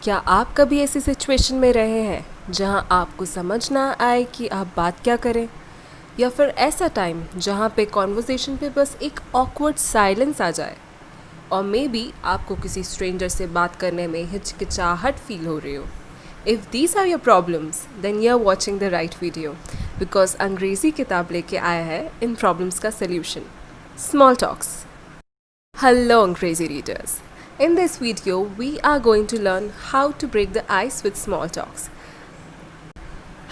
क्या आप कभी ऐसी सिचुएशन में रहे हैं जहां आपको समझ ना आए कि आप बात क्या करें, या फिर ऐसा टाइम जहां पे कॉन्वर्सेशन पे बस एक ऑकवर्ड साइलेंस आ जाए, और मे बी आपको किसी स्ट्रेंजर से बात करने में हिचकिचाहट फील हो रही हो। If these are your problems then you are watching the right video, because अंग्रेज़ी किताब लेके आया है इन प्रॉब्लम्स का solution, small talks. Hello crazy readers. In this video we are going to learn how to break the ice with small talks.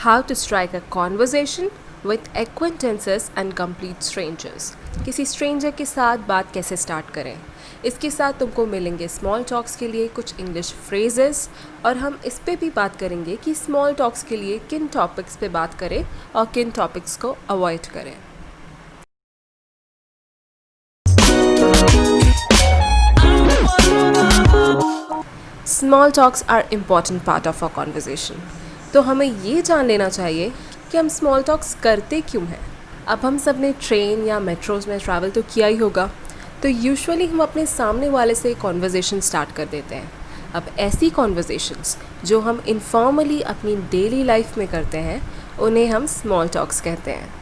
How to strike a conversation with acquaintances and complete strangers. किसी stranger के साथ बात कैसे start करें। इसके साथ तुमको मिलेंगे स्मॉल टॉक्स के लिए कुछ इंग्लिश फ्रेजेस, और हम इस पे भी बात करेंगे कि स्मॉल टॉक्स के लिए किन टॉपिक्स पे बात करें और किन टॉपिक्स को अवॉइड करें। Small talks are important part of our conversation. तो हमें ये जान लेना चाहिए कि हम स्मॉल टॉक्स करते क्यों हैं। अब हम सब ने ट्रेन या मेट्रोज़ में ट्रैवल तो किया ही होगा, तो यूजुअली हम अपने सामने वाले से कॉन्वर्जेसन स्टार्ट कर देते हैं। अब ऐसी कॉन्वर्जेशंस जो हम इनफॉर्मली अपनी डेली लाइफ में करते हैं उन्हें हम स्मॉल टॉक्स कहते हैं।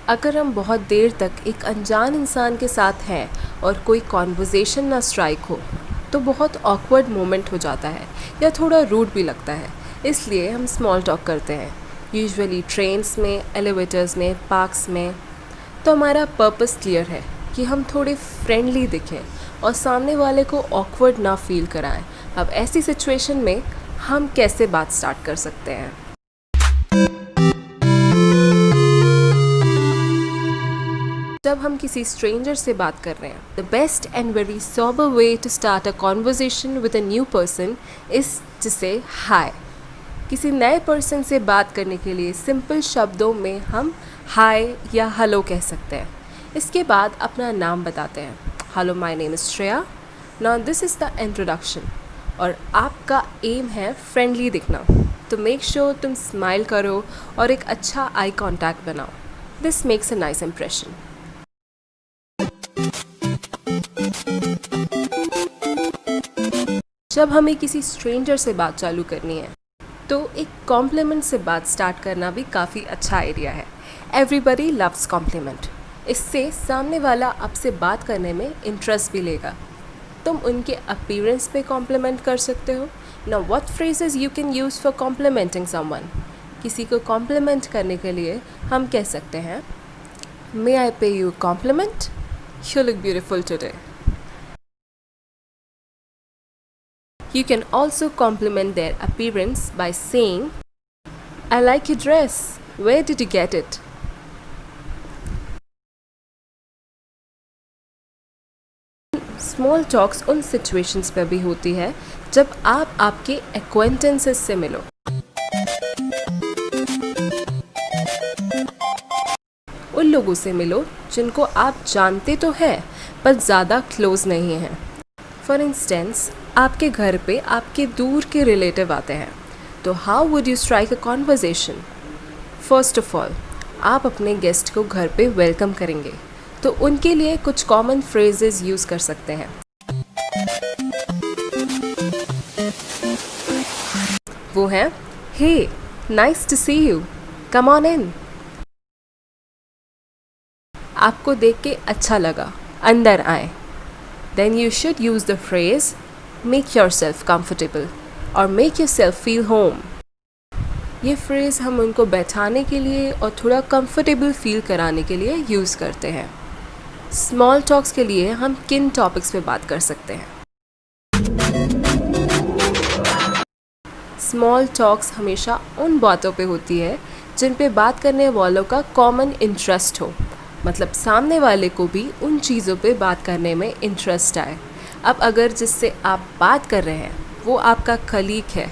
अगर हम बहुत देर तक एक अनजान इंसान के साथ हैं और कोई कॉन्वर्जेसन ना स्ट्राइक हो तो बहुत ऑकवर्ड मोमेंट हो जाता है या थोड़ा रूड भी लगता है, इसलिए हम स्मॉल टॉक करते हैं, यूजुअली ट्रेन्स में, एलिवेटर्स में, पार्क्स में। तो हमारा पर्पस क्लियर है कि हम थोड़े फ्रेंडली दिखें और सामने वाले को ऑकवर्ड ना फील कराएं। अब ऐसी सिचुएशन में हम कैसे बात स्टार्ट कर सकते हैं। जब हम किसी स्ट्रेंजर से बात कर रहे हैं, the best and very sober way to start a conversation with a new person is to say hi. किसी नए पर्सन से बात करने के लिए सिंपल शब्दों में हम हाय या हेलो कह सकते हैं। इसके बाद अपना नाम बताते हैं, hello my name is Shreya, now this is the introduction. और आपका एम है फ्रेंडली दिखना, तो मेक श्योर तुम स्माइल करो और एक अच्छा आई कॉन्टैक्ट बनाओ। This makes a nice impression. जब हमें किसी स्ट्रेंजर से बात चालू करनी है तो एक कॉम्प्लीमेंट से बात स्टार्ट करना भी काफ़ी अच्छा आइडिया है। Everybody loves compliment. इससे सामने वाला आपसे बात करने में इंटरेस्ट भी लेगा। तुम उनके अपीयरेंस पे कॉम्प्लीमेंट कर सकते हो। Now what phrases you can use for complimenting someone. किसी को कॉम्प्लीमेंट करने के लिए हम कह सकते हैं, may I pay you compliment, you look beautiful today. You can also compliment their appearance by saying, I like your dress. Where did you get it? Small talks उन situations पर भी होती है जब आप आपके acquaintances से मिलो। उन लोगों से मिलो जिनको आप जानते तो हैं पर ज़्यादा क्लोज नहीं हैं। फॉर इंस्टेंस, आपके घर पे आपके दूर के रिलेटिव आते हैं, तो how would you strike a conversation. First of all, आप अपने गेस्ट को घर पे वेलकम करेंगे, तो उनके लिए कुछ कॉमन फ्रेजेस यूज़ कर सकते हैं। वो हैं, hey nice to see you, come on in. आपको देख के अच्छा लगा, अंदर आए। Then you should use the phrase make yourself comfortable or make yourself feel home. ये फ्रेज़ हम उनको बैठाने के लिए और थोड़ा कंफर्टेबल फील कराने के लिए यूज़ करते हैं। स्मॉल टॉक्स के लिए हम किन टॉपिक्स पे बात कर सकते हैं। स्मॉल टॉक्स हमेशा उन बातों पे होती है जिन पे बात करने वालों का कॉमन इंटरेस्ट हो, मतलब सामने वाले को भी उन चीज़ों पे बात करने में इंटरेस्ट आए। अब अगर जिससे आप बात कर रहे हैं वो आपका कलीग है,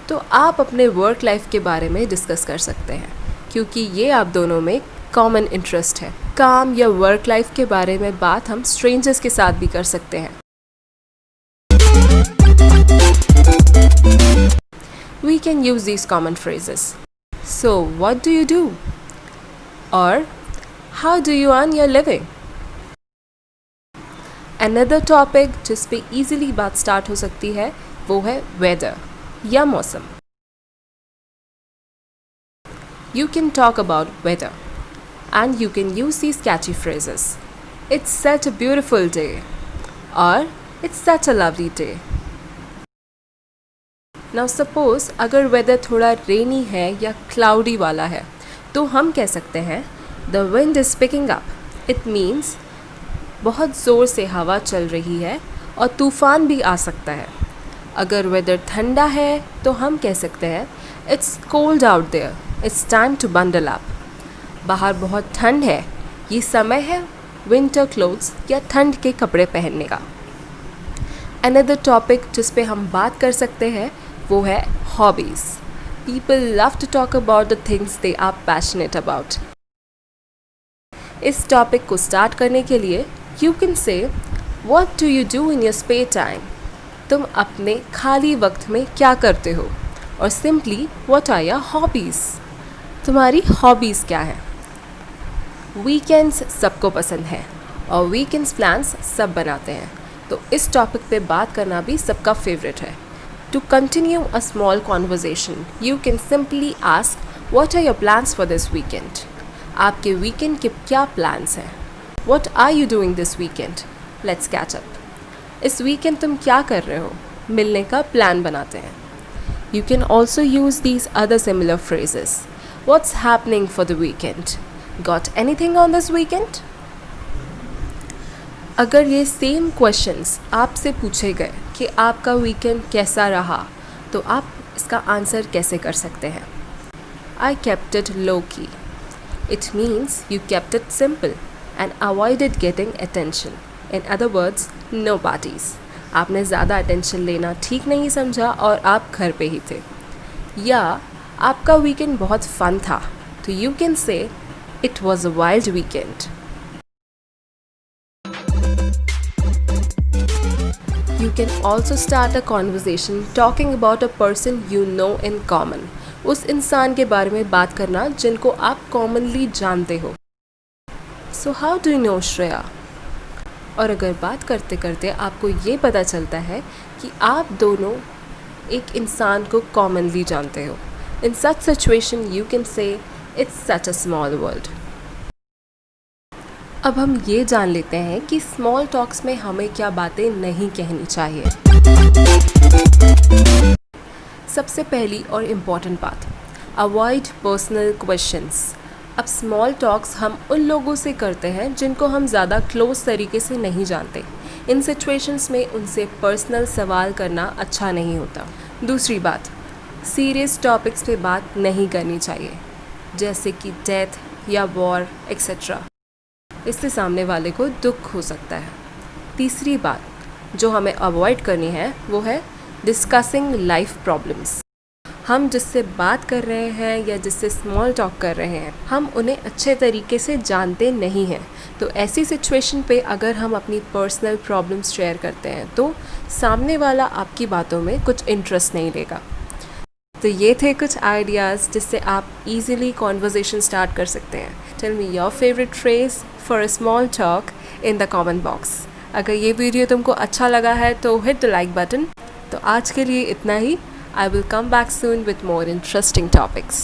तो आप अपने वर्क लाइफ के बारे में डिस्कस कर सकते हैं, क्योंकि ये आप दोनों में कॉमन इंटरेस्ट है। काम या वर्क लाइफ के बारे में बात हम स्ट्रेंजर्स के साथ भी कर सकते हैं। We can use these common phrases. So, what do you do? Or, how do you earn your living? Another topic जिस पे easily बात स्टार्ट हो सकती है वो है वेदर या मौसम। You can talk about weather and you can use these catchy phrases. It's such a beautiful day or it's such a lovely day. Now suppose अगर weather थोड़ा rainy है या cloudy वाला है तो हम कह सकते हैं The wind is picking up. It means बहुत ज़ोर से हवा चल रही है और तूफ़ान भी आ सकता है। अगर वेदर ठंडा है तो हम कह सकते हैं It's cold out there. It's time to bundle up. बाहर बहुत ठंड है, ये समय है विंटर क्लोथ्स या ठंड के कपड़े पहनने का। Another topic जिस पे हम बात कर सकते हैं वो है hobbies. People love to talk about the things they are passionate about. इस टॉपिक को स्टार्ट करने के लिए You can say What do you do in your spare time? तुम अपने खाली वक्त में क्या करते हो? और simply What are your hobbies? तुम्हारी हॉबीज़ क्या है? वीकेंड्स सबको पसंद है और वीकेंड्स प्लान्स सब बनाते हैं, तो इस टॉपिक पे बात करना भी सबका फेवरेट है। To continue a small conversation you can simply ask what are your plans for this weekend? आपके वीकेंड के क्या प्लान्स हैं? What are you doing this weekend? Let's catch up. इस वीकेंड तुम क्या कर रहे हो? मिलने का प्लान बनाते हैं। You can also use these other similar phrases. What's happening for the weekend? Got anything on this weekend? अगर ये सेम क्वेश्चंस आपसे पूछे गए कि आपका वीकेंड कैसा रहा, तो आप इसका आंसर कैसे कर सकते हैं? आई केप्ट इट लो की। It means you kept it simple and avoided getting attention. In other words, no parties. आपने ज़्यादा अटेंशन लेना ठीक नहीं समझा और आप घर पे ही थे। या आपका वीकेंड बहुत फन था, तो you can say it was a wild weekend. You can also start a conversation talking about a person you know in common. उस इंसान के बारे में बात करना जिनको आप कॉमनली जानते हो। So how do you know Shreya? और अगर बात करते करते आपको ये पता चलता है कि आप दोनों एक इंसान को कॉमनली जानते हो, in such situation you can say it's such a small world. अब हम ये जान लेते हैं कि स्मॉल टॉक्स में हमें क्या बातें नहीं कहनी चाहिए। सबसे पहली और इम्पॉर्टेंट बात, अवॉइड पर्सनल क्वेश्चंस। अब स्मॉल टॉक्स हम उन लोगों से करते हैं जिनको हम ज़्यादा क्लोज तरीके से नहीं जानते। इन सिचुएशंस में उनसे पर्सनल सवाल करना अच्छा नहीं होता। दूसरी बात, सीरियस टॉपिक्स पे बात नहीं करनी चाहिए, जैसे कि डेथ या वॉर एक्सेट्रा। इससे सामने वाले को दुख हो सकता है। तीसरी बात जो हमें अवॉइड करनी है वो है डिस्कसिंग लाइफ प्रॉब्लम्स। हम जिससे बात कर रहे हैं या जिससे स्मॉल टॉक कर रहे हैं, हम उन्हें अच्छे तरीके से जानते नहीं हैं, तो ऐसी सिचुएशन पे अगर हम अपनी पर्सनल प्रॉब्लम्स शेयर करते हैं तो सामने वाला आपकी बातों में कुछ इंटरेस्ट नहीं लेगा। तो ये थे कुछ आइडियाज़ जिससे आप इजीली कॉन्वर्जेशन स्टार्ट कर सकते हैं। Tell me your favourite phrase for a small talk in the comment box. अगर ये वीडियो तुमको अच्छा लगा है तो हिट द लाइक बटन। तो आज के लिए इतना ही। I will come back soon with more interesting topics.